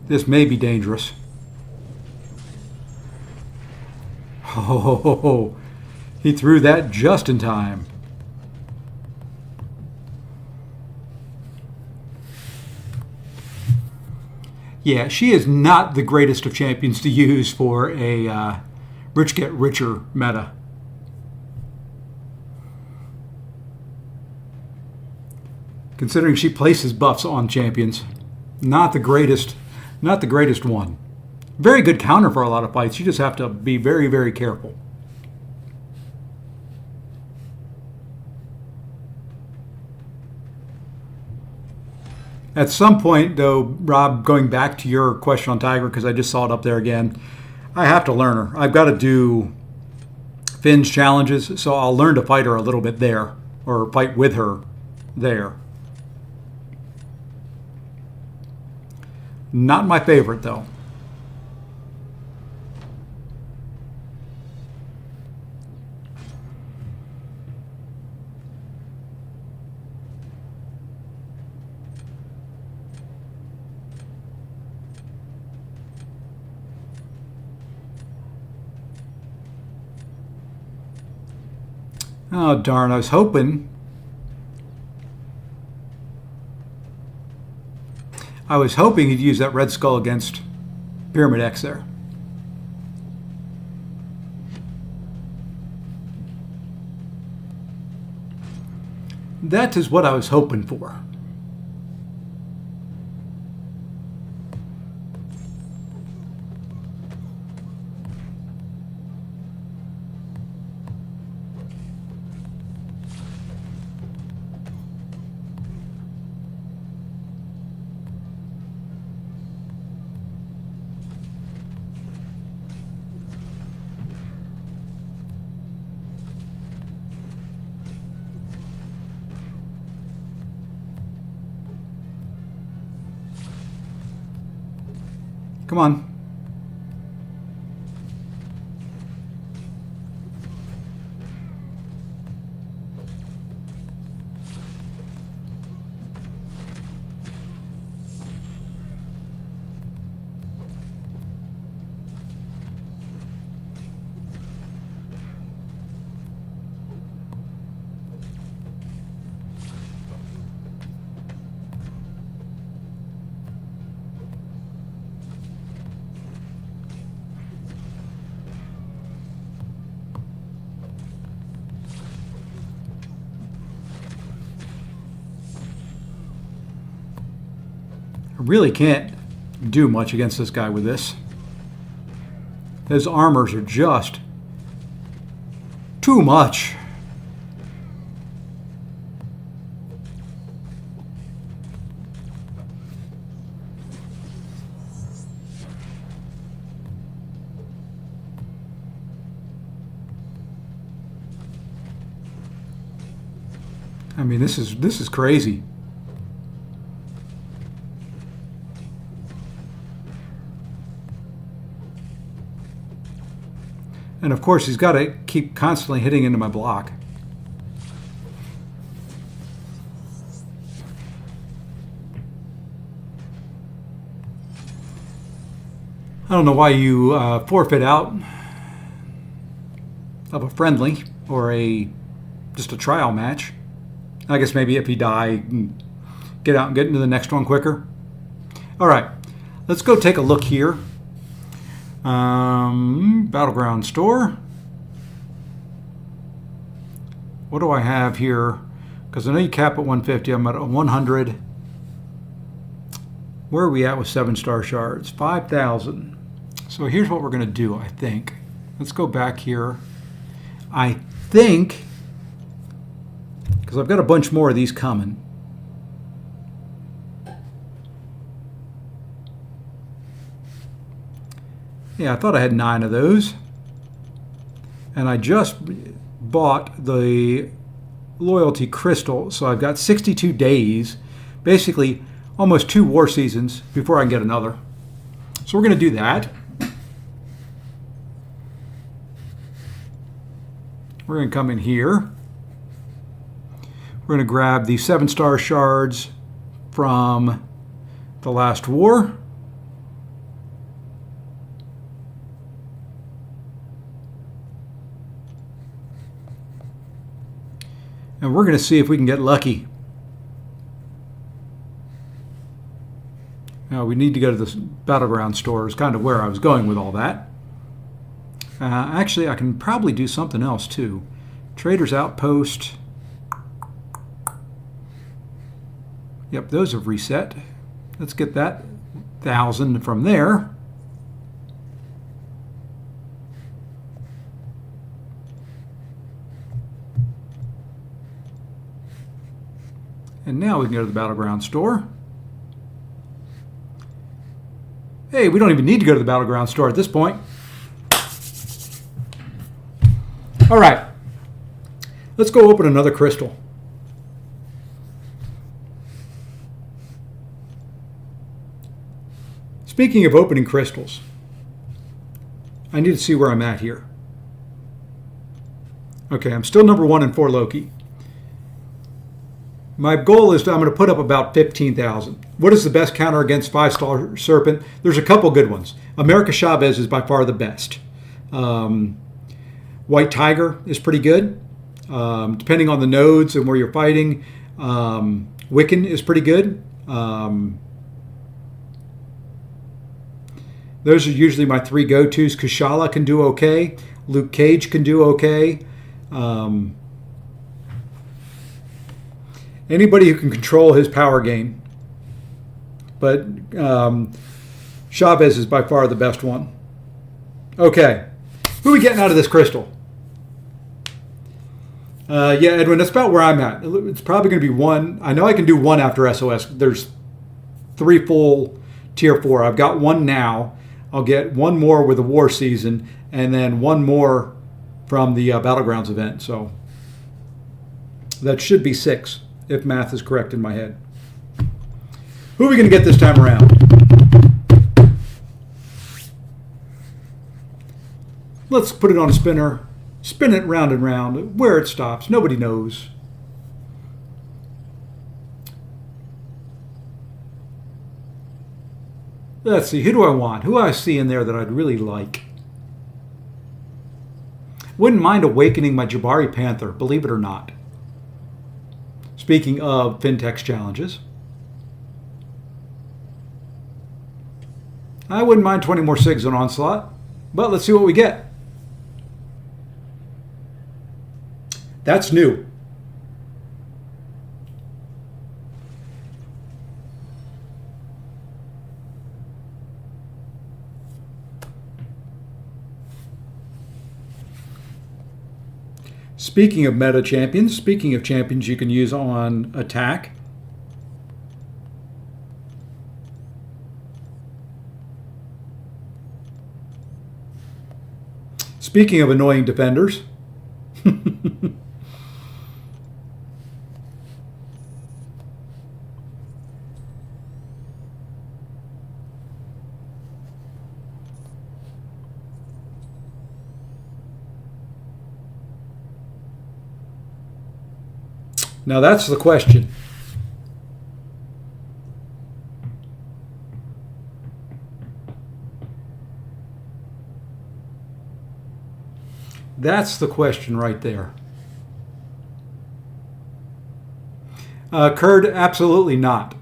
This may be dangerous. Oh, he threw that just in time. Yeah, she is not the greatest of champions to use for a rich get richer meta. Considering she places buffs on champions, not the greatest one. Very good counter for a lot of fights. You just have to be very, very careful. At some point, though, Rob, going back to your question on Tiger, because I just saw it up there again, I have to learn her. I've got to do Finn's challenges, so I'll learn to fight her a little bit there, or fight with her there. Not my favorite, though. Oh, darn, I was hoping. He'd use that Red Skull against Pyramid X there. That is what I was hoping for. Come on. I really can't do much against this guy with this. His armors are just too much. I mean, this is crazy. And of course, he's got to keep constantly hitting into my block. I don't know why you forfeit out of a friendly or just a trial match. I guess maybe if you die, you can get out and get into the next one quicker. All right, let's go take a look here. Battleground store. What do I have here? Because I know you cap at 150. I'm at 100. Where are we at with 7-star shards? 5,000. So here's what we're going to do, I think. Let's go back here. I think, because I've got a bunch more of these coming. Yeah, I thought I had 9 of those. And I just bought the loyalty crystal, so I've got 62 days, basically almost 2 war seasons before I can get another. So we're going to do that. We're going to come in here. We're going to grab the 7-star shards from the last war. And we're going to see if we can get lucky. Now we need to go to this battleground store is kind of where I was going with all that. Actually, I can probably do something else too. Trader's Outpost. Yep, those have reset. Let's get that 1,000 from there. And now we can go to the battleground store. Hey, we don't even need to go to the battleground store at this point. All right, let's go open another crystal. Speaking of opening crystals, I need to see where I'm at here. Okay, I'm still number 1 in 4 Loki. My goal is I'm going to put up about 15,000. What is the best counter against 5-star Serpent? There's a couple good ones. America Chavez is by far the best. White Tiger is pretty good, depending on the nodes and where you're fighting. Wiccan is pretty good. Those are usually my 3 go-tos. Kushala can do okay. Luke Cage can do okay. Anybody who can control his power game. But Chavez is by far the best one. Okay. Who are we getting out of this crystal? Yeah, Edwin, that's about where I'm at. It's probably going to be 1. I know I can do 1 after SOS. There's 3 full tier 4. I've got 1 now. I'll get 1 more with the war season, and then 1 more from the Battlegrounds event. So that should be 6, if math is correct in my head. Who are we going to get this time around? Let's put it on a spinner. Spin it round and round. Where it stops, nobody knows. Let's see, who do I want? Who do I see in there that I'd really like? Wouldn't mind awakening my Jabari Panther, believe it or not. Speaking of Fintech's challenges. I wouldn't mind 20 more SIGs on Onslaught, but let's see what we get. That's new. Speaking of meta champions, speaking of champions you can use on attack. Speaking of annoying defenders. Now that's the question. That's the question right there. Curd, absolutely not.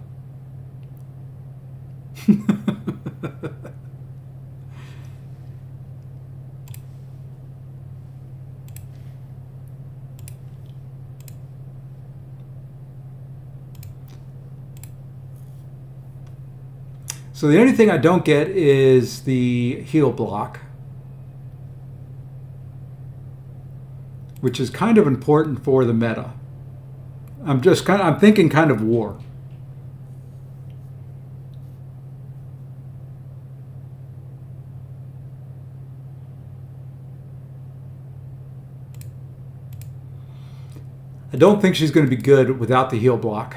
So the only thing I don't get is the heel block, which is kind of important for the meta. I'm thinking kind of war. I don't think she's going to be good without the heel block.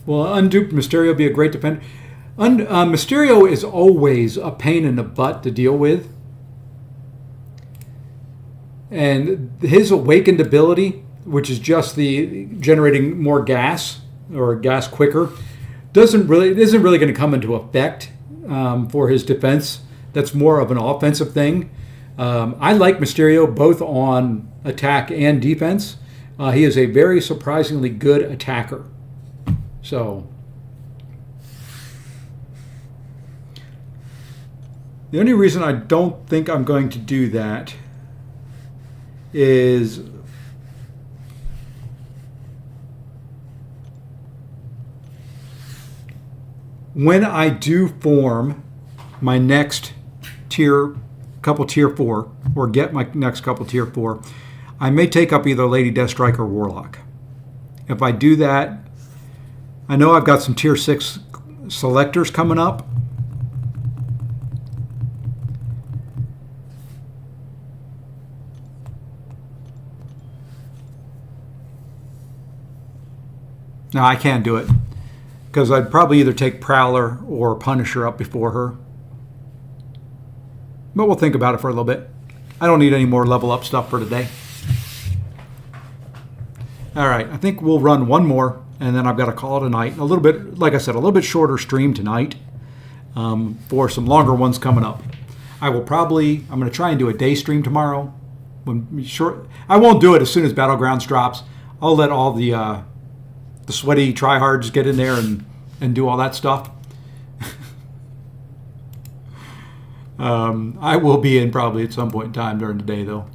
Will unduped Mysterio be a great defender? Mysterio is always a pain in the butt to deal with. And his awakened ability, which is just the generating more gas or gas quicker, isn't really going to come into effect for his defense. That's more of an offensive thing. I like Mysterio both on attack and defense. He is a very surprisingly good attacker. So the only reason I don't think I'm going to do that is when I do form my next tier 4, or get my next couple tier 4, I may take up either Lady Deathstrike or Warlock. If I do that, I know I've got some tier 6 selectors coming up. No, I can't do it because I'd probably either take Prowler or Punisher up before her. But we'll think about it for a little bit. I don't need any more level up stuff for today. All right, I think we'll run one more, and then I've got to call it a night. A little bit, like I said, a little bit shorter stream tonight for some longer ones coming up. I'm going to try and do a day stream tomorrow. I won't do it as soon as Battlegrounds drops. I'll let all the sweaty tryhards get in there and do all that stuff. I will be in probably at some point in time during the day, though.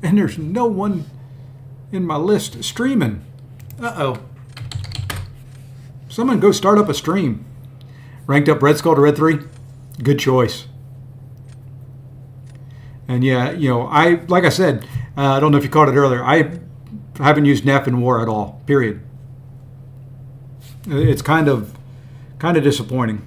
And there's no one in my list streaming. Uh-oh. Someone go start up a stream. Ranked up Red Skull to Red 3. Good choice. And yeah, like I said, I don't know if you caught it earlier, I haven't used Neff in war at all, period. It's kind of disappointing.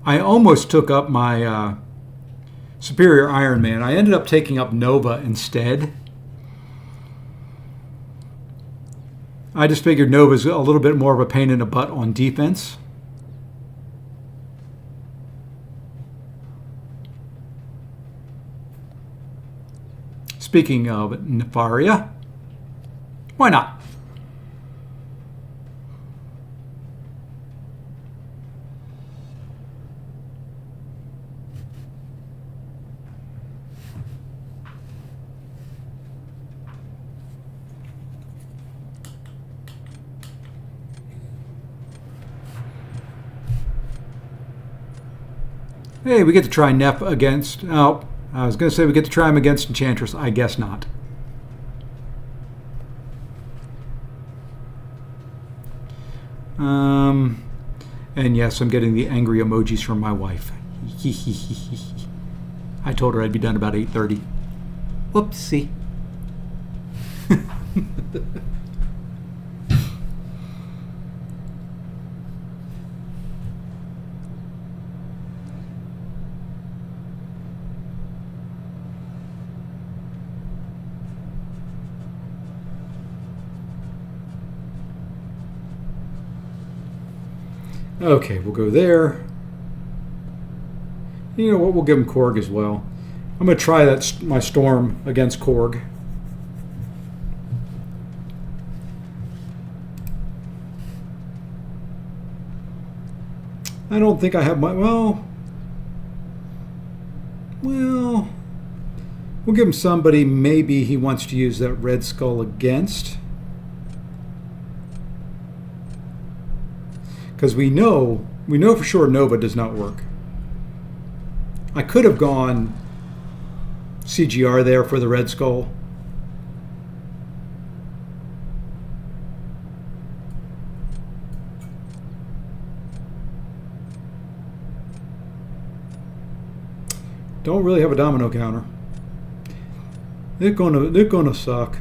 I almost took up my Superior Iron Man. I ended up taking up Nova instead. I just figured Nova's a little bit more of a pain in the butt on defense. Speaking of Nefaria, why not? Hey, we get to try Neff against... Oh, I was going to say we get to try him against Enchantress. I guess not. And yes, I'm getting the angry emojis from my wife. I told her I'd be done about 8:30. Whoopsie. Okay, we'll go there. You know what? We'll give him Korg as well. I'm going to try that my storm against Korg. I don't think I have my... Well, we'll give him somebody maybe he wants to use that Red Skull against. Because we know for sure Nova does not work. I could have gone CGR there for the Red Skull. Don't really have a domino counter. They're gonna suck.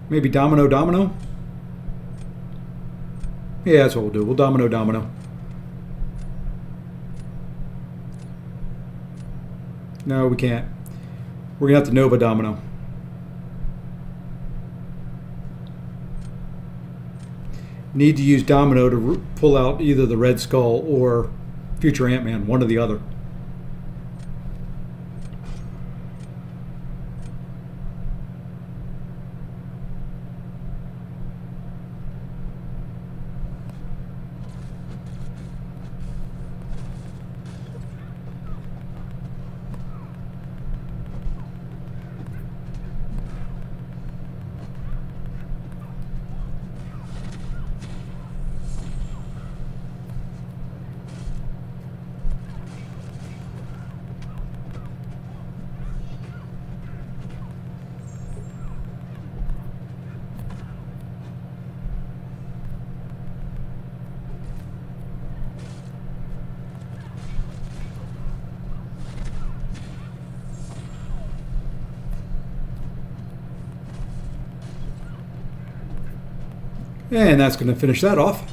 Maybe domino. Yeah, that's what we'll do. We'll domino. No, we can't. We're gonna have to Nova domino. Need to use domino to pull out either the Red Skull or future Ant-Man, one or the other. And that's going to finish that off.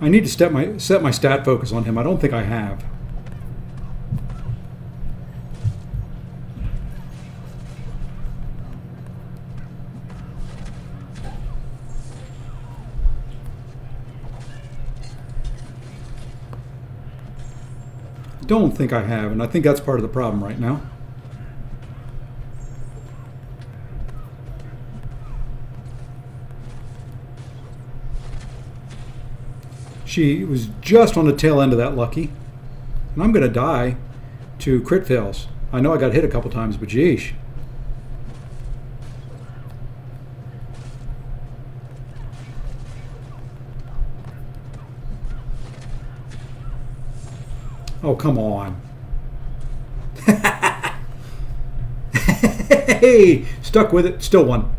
I need to set my stat focus on him. I don't think I have. Don't think I have, and I think that's part of the problem right now. She was just on the tail end of that lucky, and I'm going to die to crit fails. I know I got hit a couple times, but geesh. Oh, come on. Hey, stuck with it. Still won.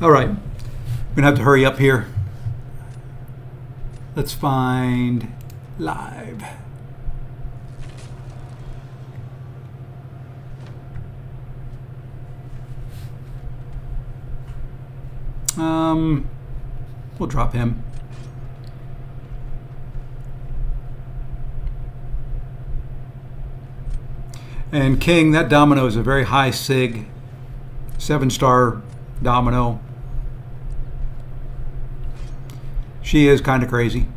All right. I'm going to have to hurry up here. Let's find live. We'll drop him. And King, that domino is a very high sig, 7-star domino. She is kind of crazy.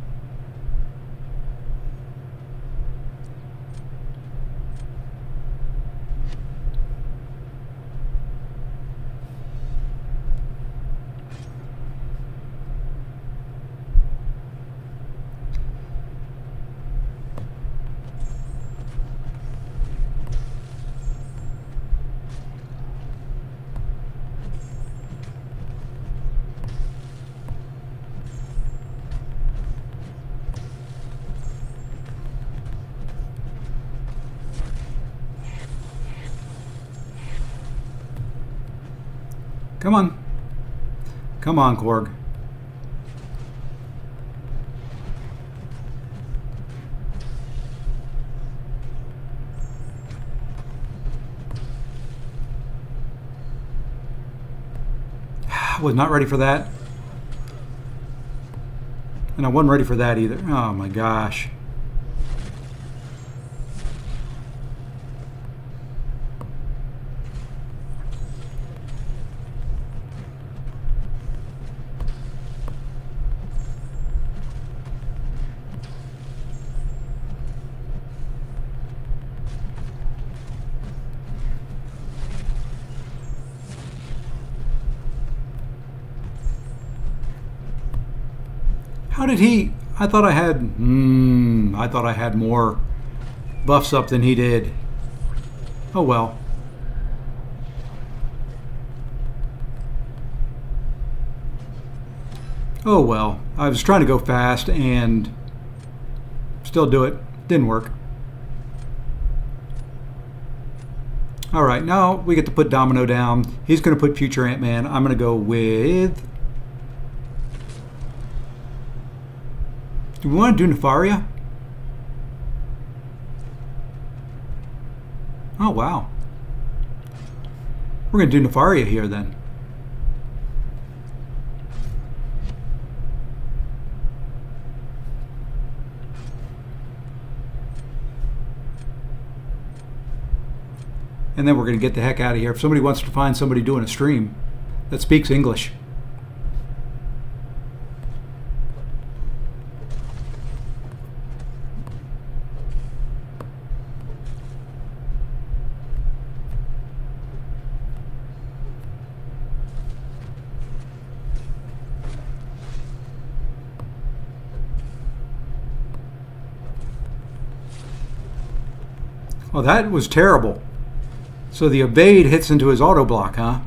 Come on. Come on, Korg. Was not ready for that. And I wasn't ready for that either. Oh my gosh. How did he? I thought I had more buffs up than he did. Oh well. Oh well. I was trying to go fast and still do it. Didn't work. All right, now we get to put Domino down. He's going to put Future Ant-Man. I'm going to go with... Do we want to do Nefaria? Oh, wow. We're going to do Nefaria here then. And then we're going to get the heck out of here. If somebody wants to find somebody doing a stream that speaks English. Oh, that was terrible. So the evade hits into his auto block, huh?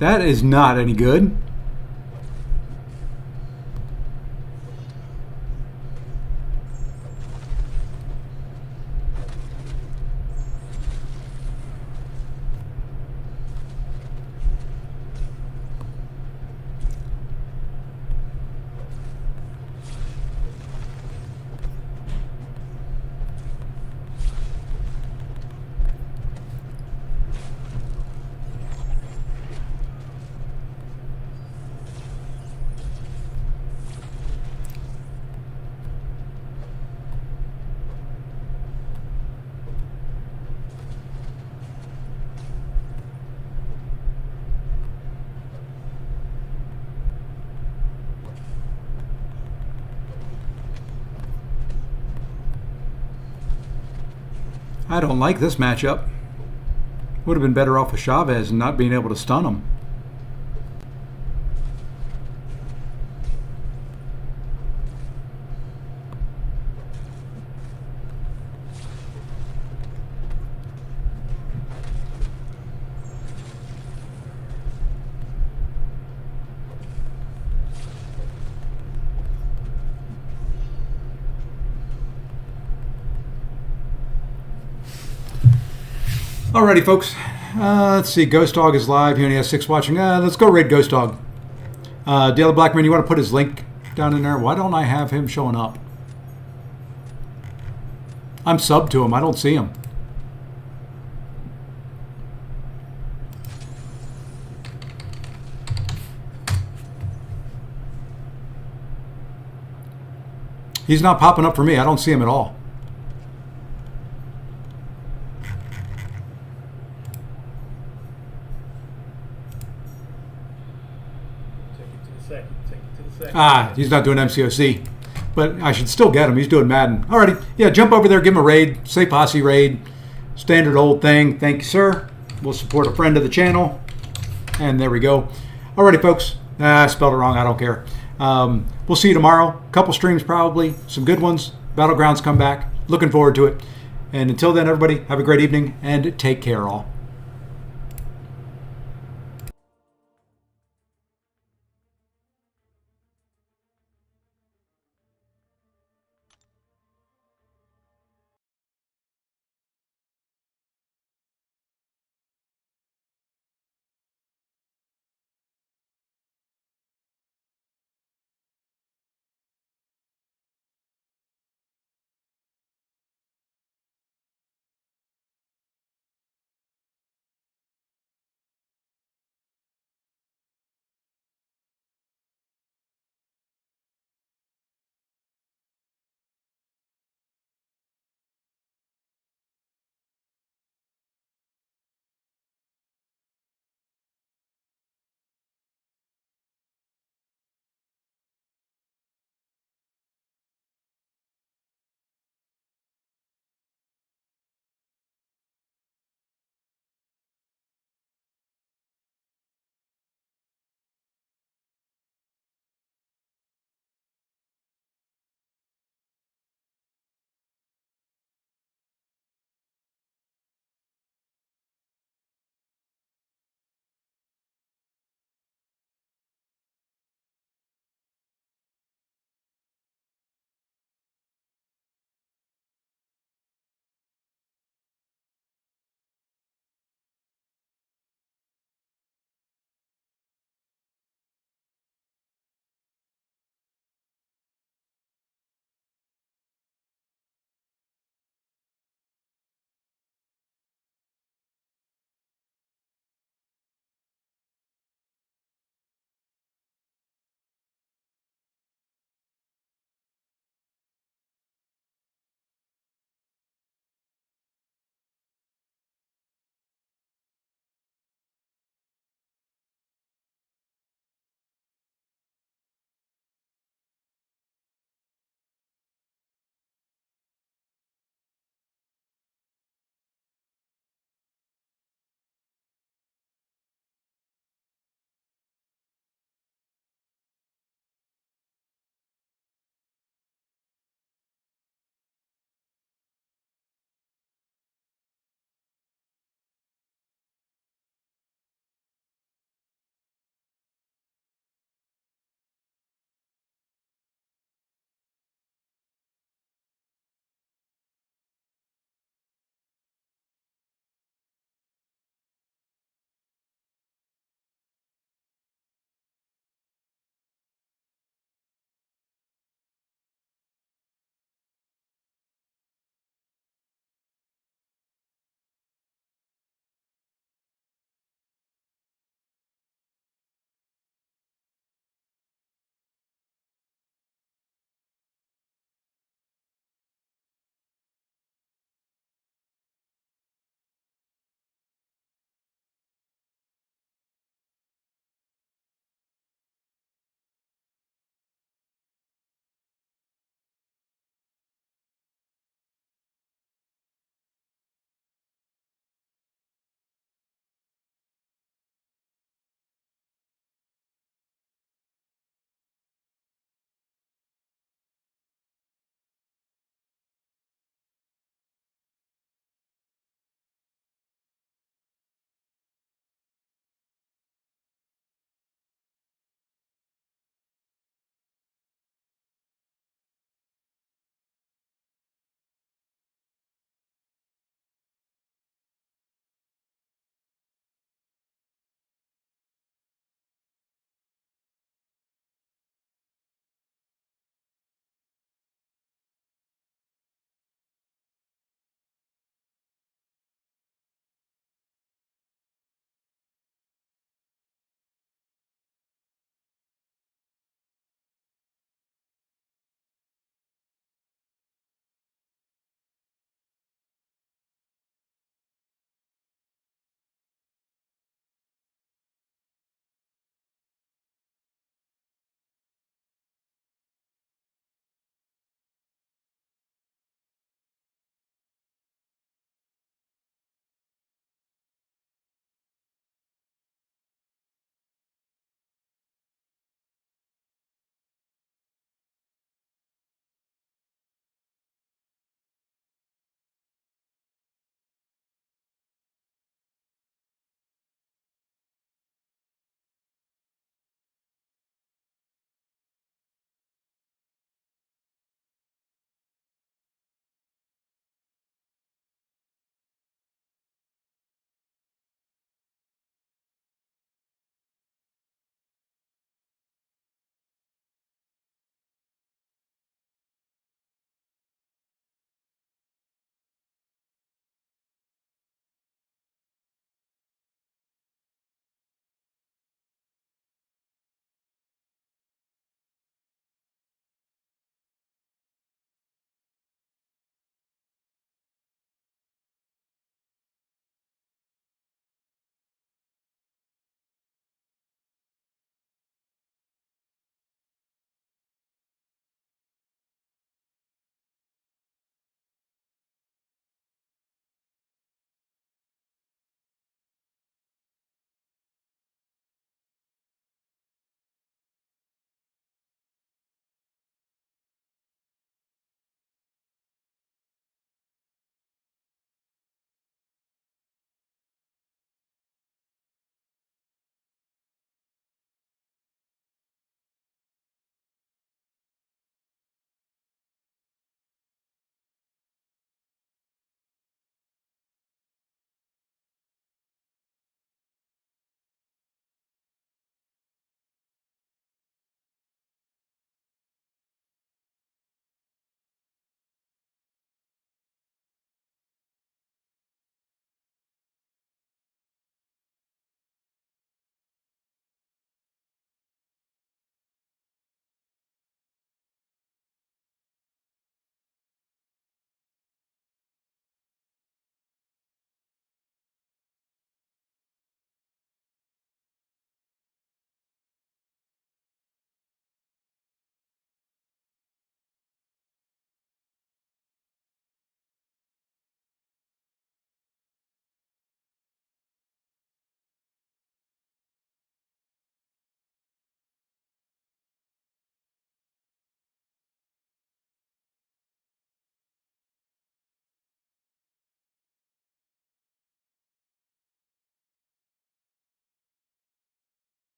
That is not any good. I don't like this matchup. Would have been better off with Chavez and not being able to stun him. Alrighty, folks. Let's see. Ghost Dog is live. He only has 6 watching. Let's go raid Ghost Dog. Daily Blackman, you want to put his link down in there? Why don't I have him showing up? I'm subbed to him. I don't see him. He's not popping up for me. I don't see him at all. He's not doing MCOC, but I should still get him. He's doing Madden. Alrighty, yeah, jump over there, give him a raid, say Posse raid, standard old thing. Thank you, sir. We'll support a friend of the channel, and there we go. Alrighty, folks. I spelled it wrong. I don't care. We'll see you tomorrow. Couple streams probably, some good ones. Battlegrounds come back. Looking forward to it. And until then, everybody, have a great evening and take care, all.